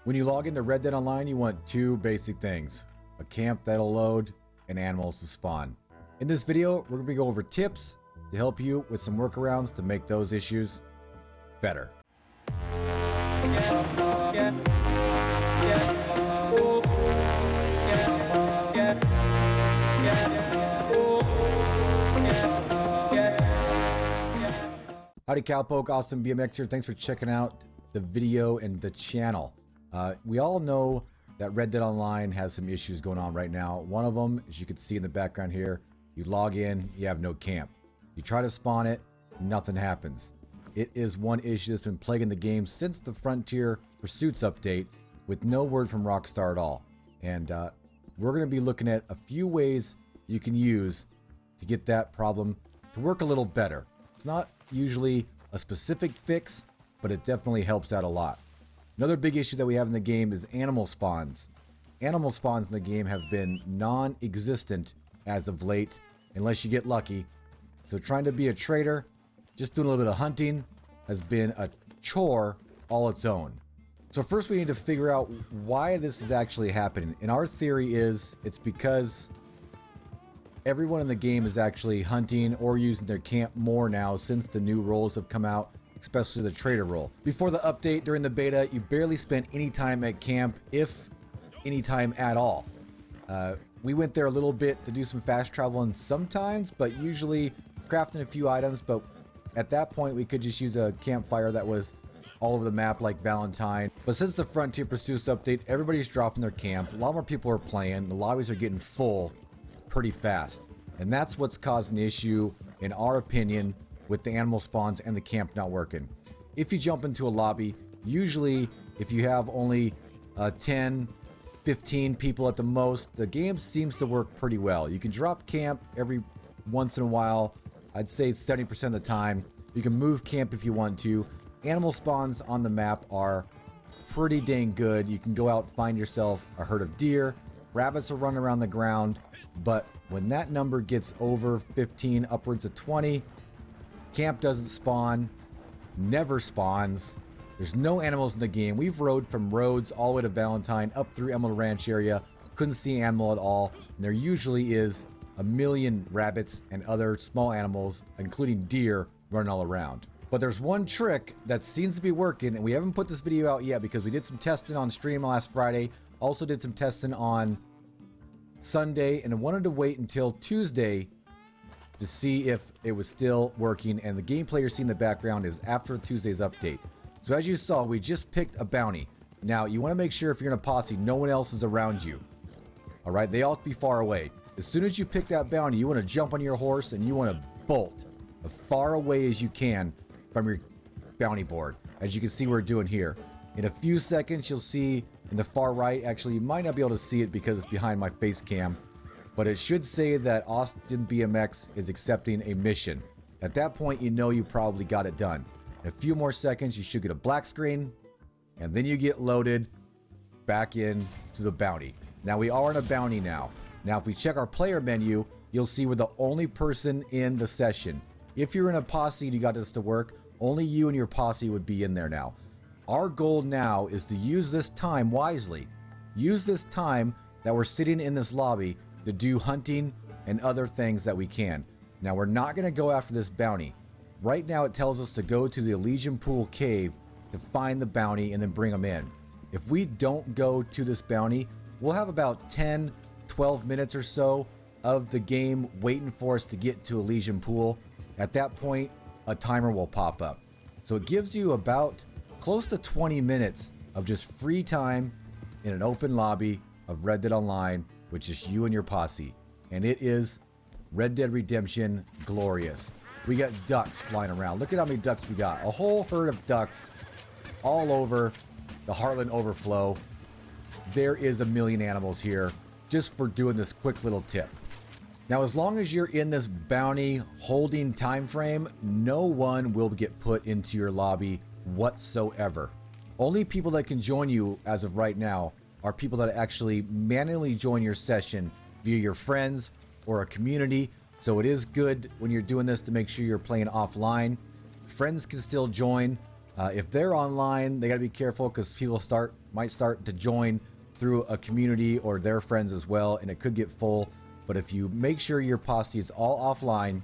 When you log into Red Dead Online, you want two basic things: a camp that'll load and animals to spawn. In this video, we're going to go over tips to help you with some workarounds to make those issues better. Howdy Cowpoke, Austin BMX here. Thanks for checking out the video and the channel. We all know that Red Dead Online has some issues going on right now. One of them, as you can see in the background here, you log in, you have no camp. You try to spawn it, nothing happens. It is one issue that's been plaguing the game since the Frontier Pursuits update, with no word from Rockstar at all. And we're going to be looking at a few ways you can use to get that problem to work a little better. It's not usually a specific fix, but it definitely helps out a lot. Another big issue that we have in the game is animal spawns. Animal spawns in the game have been non-existent as of late, unless you get lucky. So trying to be a trader, just doing a little bit of hunting, has been a chore all its own. So first we need to figure out why this is actually happening. And our theory is it's because everyone in the game is actually hunting or using their camp more now since the new roles have come out, especially the trader role. Before the update, during the beta, you barely spent any time at camp, if any time at all. We went there a little bit to do some fast traveling sometimes, but usually crafting a few items. But at that point, we could just use a campfire that was all over the map like Valentine. But since the Frontier Pursuits update, everybody's dropping their camp. A lot more people are playing. The lobbies are getting full pretty fast. And that's what's causing the issue, in our opinion, with the animal spawns and the camp not working. If you jump into a lobby, usually if you have only 10, 15 people at the most, the game seems to work pretty well. You can drop camp every once in a while. I'd say it's 70% of the time. You can move camp if you want to. Animal spawns on the map are pretty dang good. You can go out, find yourself a herd of deer. Rabbits will run around the ground. But when that number gets over 15, upwards of 20, camp doesn't spawn, never spawns. There's no animals in the game. We've rode from Rhodes all the way to Valentine, up through Emerald Ranch area. Couldn't see an animal at all. And there usually is a million rabbits and other small animals, including deer, running all around. But there's one trick that seems to be working, and we haven't put this video out yet because we did some testing on stream last Friday. Also did some testing on Sunday, and I wanted to wait until Tuesday to see if it was still working. And the gameplay you're seeing in the background is after Tuesday's update. So as you saw, we just picked a bounty. Now you want to make sure if you're in a posse, no one else is around you. All right, they all have to be far away. As soon as you pick that bounty, you want to jump on your horse and you want to bolt as far away as you can from your bounty board, as you can see we're doing here. In a few seconds, you'll see in the far right, actually you might not be able to see it because it's behind my face cam, but it should say that Austin BMX is accepting a mission. At that point, you know you probably got it done. In a few more seconds, you should get a black screen, and then you get loaded back in to the bounty. Now we are in a bounty now. Now if we check our player menu, you'll see we're the only person in the session. If you're in a posse and you got this to work, only you and your posse would be in there now. Our goal now is to use this time wisely. Use this time that we're sitting in this lobby to do hunting and other things that we can. Now we're not going to go after this bounty. Right now it tells us to go to the Elysian Pool cave to find the bounty and then bring them in. If we don't go to this bounty, we'll have about 10, 12 minutes or so of the game waiting for us to get to Elysian Pool. At that point, a timer will pop up. So it gives you about close to 20 minutes of just free time in an open lobby of Red Dead Online with just you and your posse. And it is Red Dead Redemption glorious. We got ducks flying around. Look at how many ducks we got. A whole herd of ducks all over the Heartland Overflow. There is a million animals here just for doing this quick little tip. Now, as long as you're in this bounty holding time frame, no one will get put into your lobby whatsoever. Only people that can join you as of right now are people that actually manually join your session via your friends or a community. So it is good when you're doing this to make sure you're playing offline. Friends can still join. If they're online, they got to be careful because people start might start to join through a community or their friends as well, and it could get full. But if you make sure your posse is all offline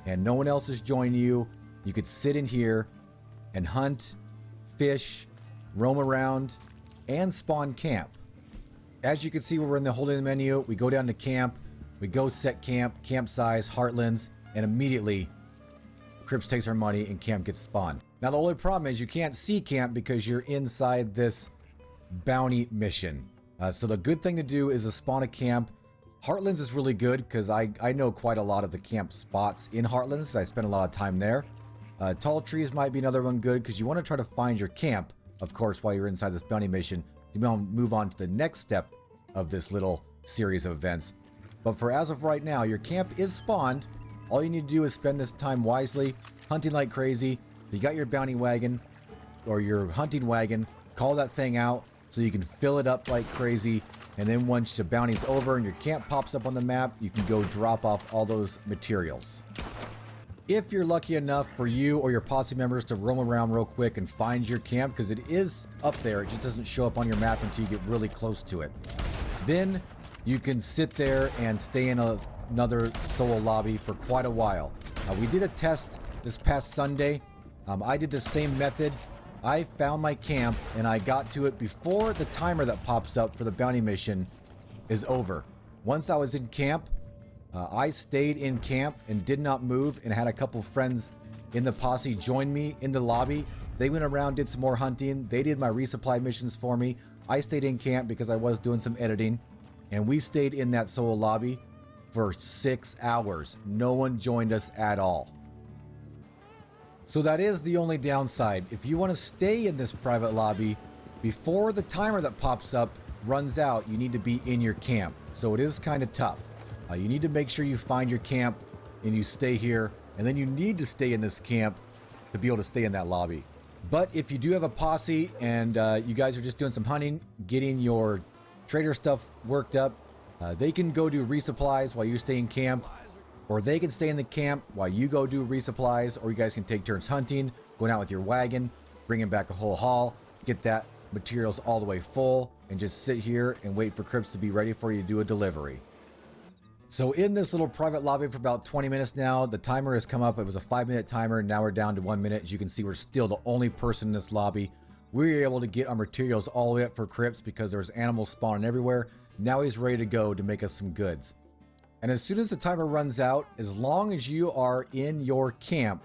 and no one else is joining you, you could sit in here and hunt, fish, roam around, and spawn camp. As you can see, when we're in the holding menu, we go down to camp, we go set camp, camp size, heartlands, and immediately Crips takes our money and camp gets spawned. Now the only problem is you can't see camp because you're inside this bounty mission. So the good thing to do is to spawn a camp. Heartlands is really good because I know quite a lot of the camp spots in Heartlands. I spend a lot of time there. Tall trees might be another one good because you want to try to find your camp, of course, while you're inside this bounty mission. You move on to the next step of this little series of events. But for as of right now, your camp is spawned. All you need to do is spend this time wisely, hunting like crazy. You got your bounty wagon or your hunting wagon, call that thing out so you can fill it up like crazy. And then once the bounty's over and your camp pops up on the map, you can go drop off all those materials. If you're lucky enough for you or your posse members to roam around real quick and find your camp, because it is up there, it just doesn't show up on your map until you get really close to it. Then you can sit there and stay in another solo lobby for quite a while. We did a test this past Sunday. I did the same method. I found my camp and I got to it before the timer that pops up for the bounty mission is over. Once I was in camp, I stayed in camp and did not move, and had a couple friends in the posse join me in the lobby. They went around, did some more hunting. They did my resupply missions for me. I stayed in camp because I was doing some editing, and we stayed in that solo lobby for 6 hours. No one joined us at all. So that is the only downside. If you want to stay in this private lobby, before the timer that pops up runs out, you need to be in your camp. So it is kind of tough. You need to make sure you find your camp and you stay here, and then you need to stay in this camp to be able to stay in that lobby. But if you do have a posse and you guys are just doing some hunting, getting your trader stuff worked up, they can go do resupplies while you stay in camp, or they can stay in the camp while you go do resupplies, or you guys can take turns hunting, going out with your wagon, bringing back a whole haul, get that materials all the way full, and just sit here and wait for Crips to be ready for you to do a delivery. So in this little private lobby for about 20 minutes now, the timer has come up. It was a 5-minute timer, and now we're down to 1 minute. As you can see, we're still the only person in this lobby. We were able to get our materials all the way up for Crips because there's animals spawning everywhere. Now he's ready to go to make us some goods. And as soon as the timer runs out, as long as you are in your camp,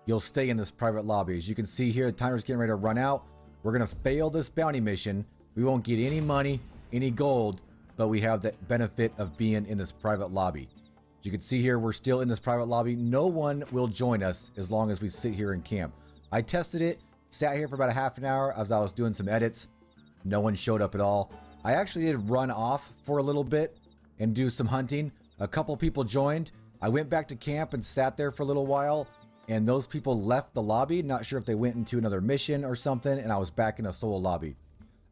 you'll stay in this private lobby. As you can see here, the timer's getting ready to run out. We're going to fail this bounty mission. We won't get any money, any gold, but we have the benefit of being in this private lobby. As you can see here, we're still in this private lobby. No one will join us as long as we sit here in camp. I tested it, sat here for about a half an hour as I was doing some edits. No one showed up at all. I actually did run off for a little bit and do some hunting. A couple people joined. I went back to camp and sat there for a little while, and those people left the lobby. Not sure if they went into another mission or something, and I was back in a solo lobby.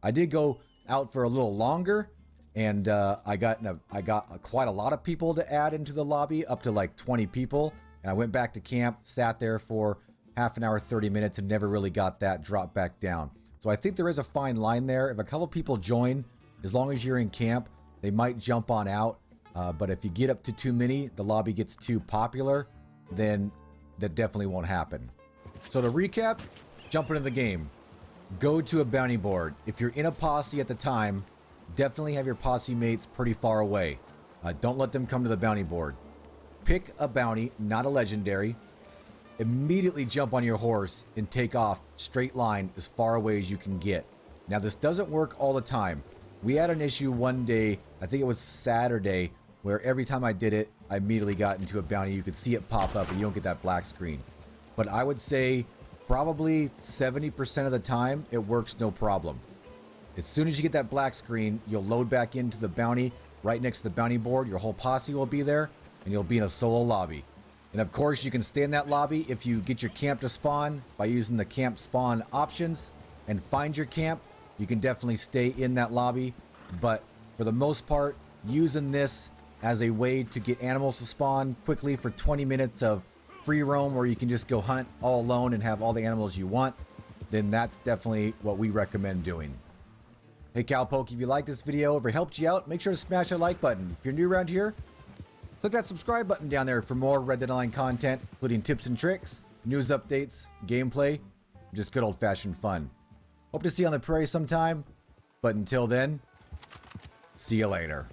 I did go out for a little longer, and I got quite a lot of people to add into the lobby, up to like 20 people. And I went back to camp, sat there for half an hour, 30 minutes, and never really got that drop back down. So I think there is a fine line there. If a couple people join, as long as you're in camp, they might jump on out. But if you get up to too many, the lobby gets too popular, then that definitely won't happen. So to recap, jump into the game. Go to a bounty board. If you're in a posse at the time, definitely have your posse mates pretty far away. Don't let them come to the bounty board. Pick a bounty, not a legendary. Immediately jump on your horse and take off straight line as far away as you can get. Now this doesn't work all the time. We had an issue one day, I think it was Saturday, where every time I did it, I immediately got into a bounty. You could see it pop up and you don't get that black screen. But I would say probably 70% of the time, it works no problem. As soon as you get that black screen, you'll load back into the bounty right next to the bounty board. Your whole posse will be there, and you'll be in a solo lobby. And of course, you can stay in that lobby if you get your camp to spawn by using the camp spawn options and find your camp. You can definitely stay in that lobby, but for the most part, using this as a way to get animals to spawn quickly for 20 minutes of free roam where you can just go hunt all alone and have all the animals you want, then that's definitely what we recommend doing. Hey Cowpoke, if you like this video or if it helped you out, make sure to smash that like button. If you're new around here, click that subscribe button down there for more Red Dead Online content, including tips and tricks, news updates, gameplay, just good old-fashioned fun. Hope to see you on the prairie sometime, but until then, see you later.